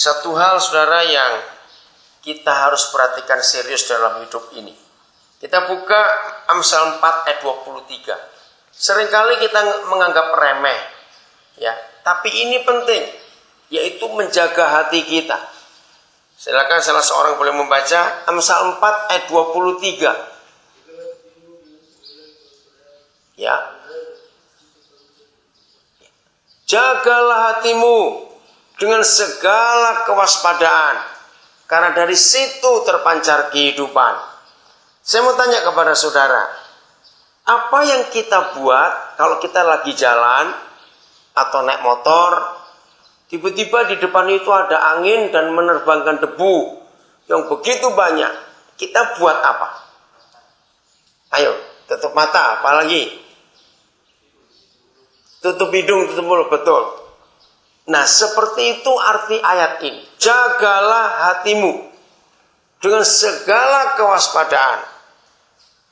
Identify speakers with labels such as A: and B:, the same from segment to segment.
A: Satu hal saudara yang kita harus perhatikan serius dalam hidup ini. Kita buka Amsal 4 ayat 23. Seringkali kita menganggap remeh, ya, tapi ini penting, yaitu menjaga hati kita. Silakan salah seorang boleh membaca Amsal 4 ayat 23. Ya. Jagalah hatimu dengan segala kewaspadaan, karena dari situ terpancar kehidupan. Saya mau tanya kepada saudara, apa yang kita buat kalau kita lagi jalan atau naik motor, tiba-tiba di depan itu ada angin dan menerbangkan debu yang begitu banyak. Kita buat apa? Ayo, tutup mata, apalagi tutup hidung, tutup mulut, betul. Nah, seperti itu arti ayat ini. Jagalah hatimu dengan segala kewaspadaan.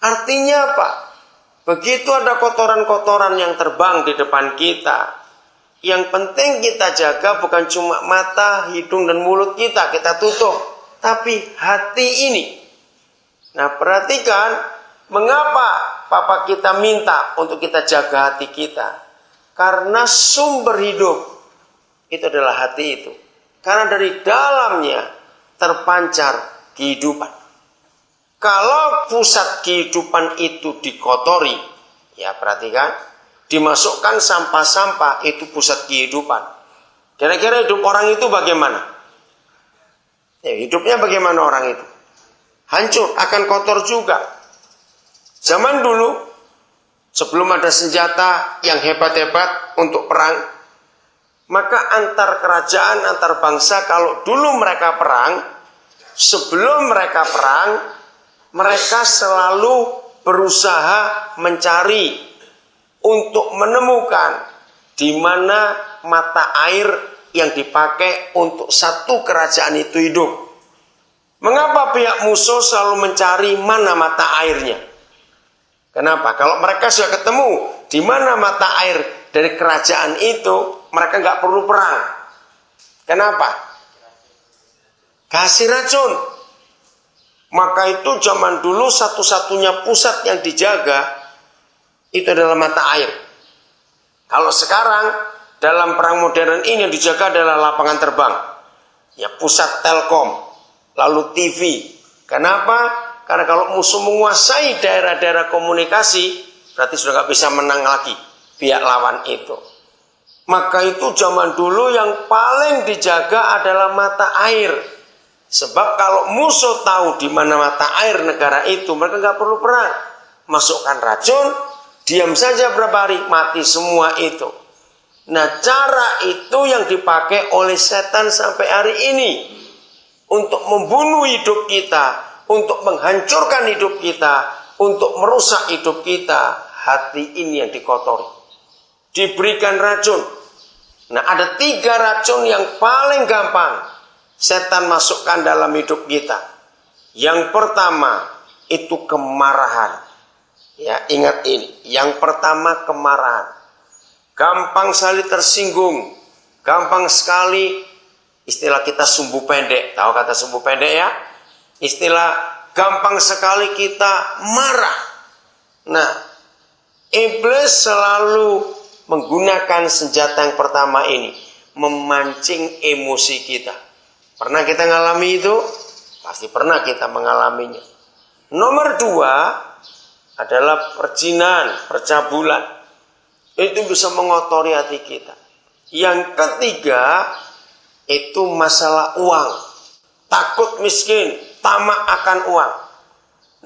A: Artinya apa? Begitu ada kotoran-kotoran yang terbang di depan kita, yang penting kita jaga bukan cuma mata, hidung, dan mulut kita tutup, tapi hati ini. Nah, perhatikan mengapa Papa kita minta untuk kita jaga hati kita. Karena sumber hidup itu adalah hati itu. Karena dari dalamnya terpancar kehidupan. Kalau pusat kehidupan itu dikotori, ya perhatikan, dimasukkan sampah-sampah, itu pusat kehidupan. Kira-kira hidup orang itu bagaimana? Ya, hidupnya bagaimana orang itu? Hancur, akan kotor juga. Zaman dulu, sebelum ada senjata yang hebat-hebat untuk perang, maka antar kerajaan, antar bangsa, kalau dulu mereka perang, sebelum mereka perang, mereka selalu berusaha mencari untuk menemukan di mana mata air yang dipakai untuk satu kerajaan itu hidup. Mengapa pihak musuh selalu mencari mana mata airnya? Kenapa? Kalau mereka sudah ketemu di mana mata air dari kerajaan itu, mereka nggak perlu perang. Kenapa? Kasih racun. Maka itu zaman dulu satu-satunya pusat yang dijaga itu adalah mata air. Kalau sekarang dalam perang modern ini yang dijaga adalah lapangan terbang, ya pusat telkom, lalu TV. Kenapa? Karena kalau musuh menguasai daerah-daerah komunikasi, berarti sudah nggak bisa menang lagi pihak lawan itu. Maka itu zaman dulu yang paling dijaga adalah mata air. Sebab kalau musuh tahu di mana mata air negara itu, mereka nggak perlu perang. Masukkan racun, diam saja berapa hari, mati semua itu. Nah, cara itu yang dipakai oleh setan sampai hari ini untuk membunuh hidup kita, untuk menghancurkan hidup kita, untuk merusak hidup kita. Hati ini yang dikotori, diberikan racun. Nah, ada 3 racun yang paling gampang setan masukkan dalam hidup kita. Yang pertama itu kemarahan. Ya, ingat ini. Yang pertama kemarahan. Gampang sekali tersinggung. Gampang sekali, istilah kita sumbu pendek. Tahu kata sumbu pendek ya? Istilah gampang sekali kita marah. Nah, iblis selalu menggunakan senjata yang pertama ini, memancing emosi kita. Pernah kita mengalami itu? Pasti pernah kita mengalaminya. Nomor 2 adalah perjinan, percabulan. Itu bisa mengotori hati kita. Yang ketiga itu masalah uang. Takut miskin, tamak akan uang.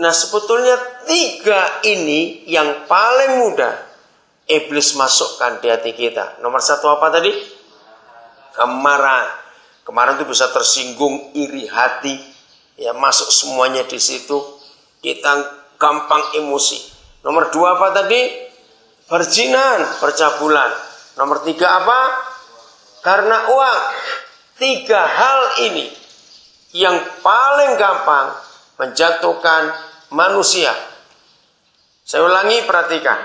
A: Nah, sebetulnya 3 ini yang paling mudah iblis masukkan di hati kita. Nomor 1 apa tadi? Kemarahan. Kemarin itu bisa tersinggung, iri hati, ya masuk semuanya di situ. Kita gampang emosi. Nomor 2 apa tadi? Perjinan, percabulan. Nomor 3 apa? Karena uang. 3 hal ini yang paling gampang menjatuhkan manusia. Saya ulangi, perhatikan.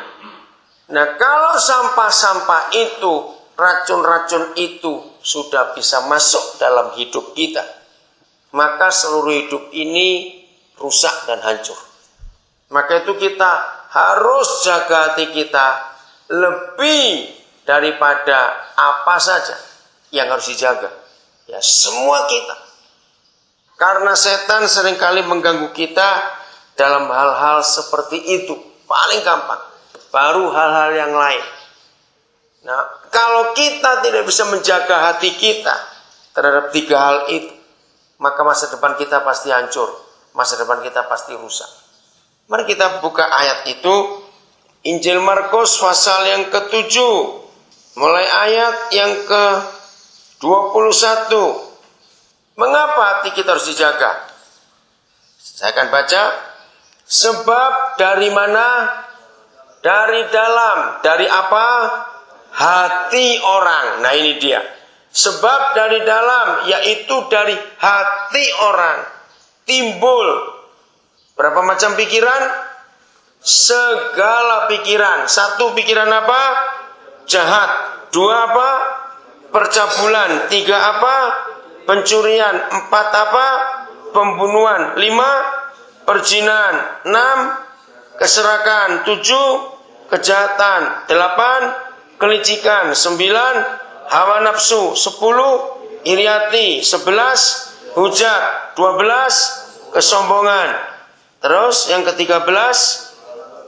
A: Nah, kalau sampah-sampah itu, racun-racun itu sudah bisa masuk dalam hidup kita, maka seluruh hidup ini rusak dan hancur. Maka itu kita harus jaga hati kita lebih daripada apa saja yang harus dijaga. Ya, semua kita. Karena setan seringkali mengganggu kita dalam hal-hal seperti itu. Paling gampang. Baru hal-hal yang lain. Nah, kalau kita tidak bisa menjaga hati kita terhadap 3 hal itu, maka masa depan kita pasti hancur. Masa depan kita pasti rusak. Mari kita buka ayat itu. Injil Markus pasal yang ke-7. Mulai ayat yang ke-21. Mengapa hati kita harus dijaga? Saya akan baca. Sebab dari mana? Dari dalam. Dari apa? Hati orang. Nah, ini dia. Sebab dari dalam, yaitu dari hati orang, timbul berapa macam pikiran? Segala pikiran. 1, pikiran apa? Jahat. 2, apa? Percabulan. 3, apa? Pencurian. 4, apa? Pembunuhan. 5, perzinahan. 6, keserakan. 7, kejahatan. 8, kelicikan. 9, hawa nafsu. 10, iri hati. 11, hujat. 12, kesombongan. Terus yang ke-13,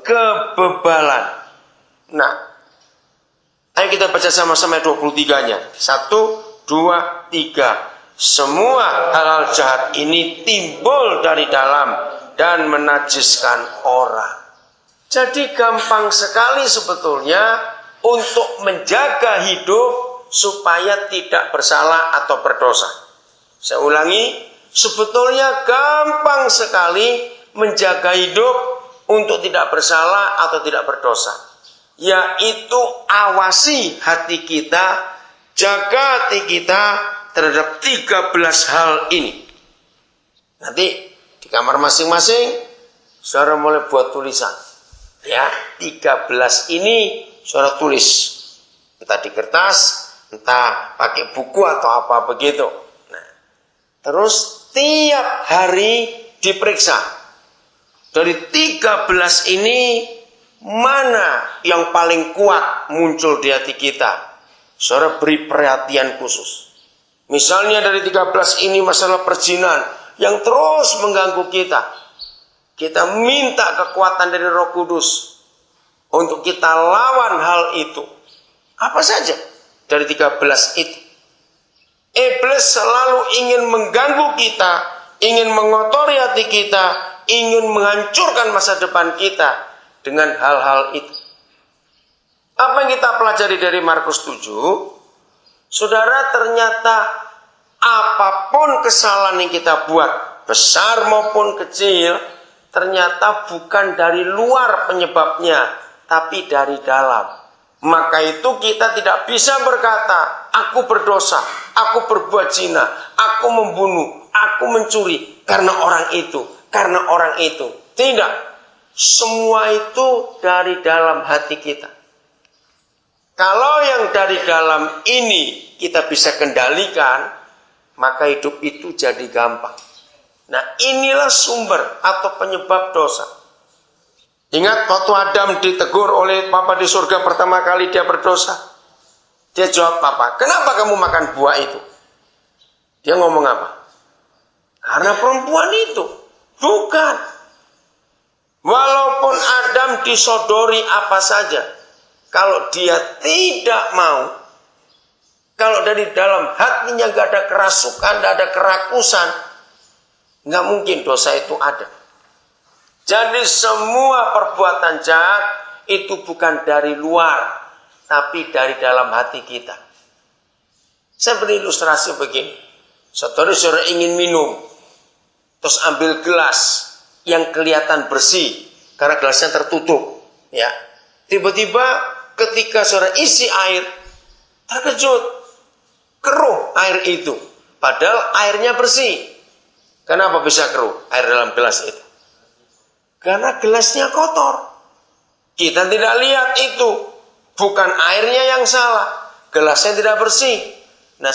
A: kebebalan. Nah, ayo kita baca sama-sama 23-nya. 1, 2, 3. Semua hal-hal jahat ini timbul dari dalam dan menajiskan orang. Jadi gampang sekali sebetulnya untuk menjaga hidup supaya tidak bersalah atau berdosa. Saya ulangi, sebetulnya gampang sekali menjaga hidup untuk tidak bersalah atau tidak berdosa, yaitu awasi hati kita, jaga hati kita terhadap 13 hal ini. Nanti di kamar masing-masing saudara mulai buat tulisan, ya, 13 ini saudara tulis, entah di kertas, entah pakai buku atau apa begitu. Nah, terus tiap hari diperiksa. Dari 13 ini, mana yang paling kuat muncul di hati kita? Saudara beri perhatian khusus. Misalnya dari 13 ini masalah perzinahan yang terus mengganggu kita. Kita minta kekuatan dari Roh Kudus untuk kita lawan hal itu. Apa saja dari 13 itu? Iblis selalu ingin mengganggu kita, ingin mengotori hati kita, ingin menghancurkan masa depan kita dengan hal-hal itu. Apa yang kita pelajari dari Markus 7? Saudara, ternyata apapun kesalahan yang kita buat, besar maupun kecil, ternyata bukan dari luar penyebabnya, tapi dari dalam. Maka itu kita tidak bisa berkata, aku berdosa, aku berbuat zina, aku membunuh, aku mencuri, karena orang itu. Karena orang itu. Tidak. Semua itu dari dalam hati kita. Kalau yang dari dalam ini kita bisa kendalikan, maka hidup itu jadi gampang. Nah, inilah sumber atau penyebab dosa. Ingat waktu Adam ditegur oleh Bapa di surga pertama kali dia berdosa. Dia jawab apa? Kenapa kamu makan buah itu? Dia ngomong apa? Karena perempuan itu. Bukan. Walaupun Adam disodori apa saja, kalau dia tidak mau, kalau dari dalam hatinya gak ada kerasukan, gak ada kerakusan, gak mungkin dosa itu ada. Jadi semua perbuatan jahat itu bukan dari luar, tapi dari dalam hati kita. Saya beri ilustrasi begini. Saudara-saudara ingin minum, terus ambil gelas yang kelihatan bersih karena gelasnya tertutup, ya. Tiba-tiba ketika saudara isi air, terkejut, keruh air itu. Padahal airnya bersih. Kenapa bisa keruh air dalam gelas itu? Karena gelasnya kotor. Kita tidak lihat itu. Bukan airnya yang salah, gelasnya tidak bersih. Nah,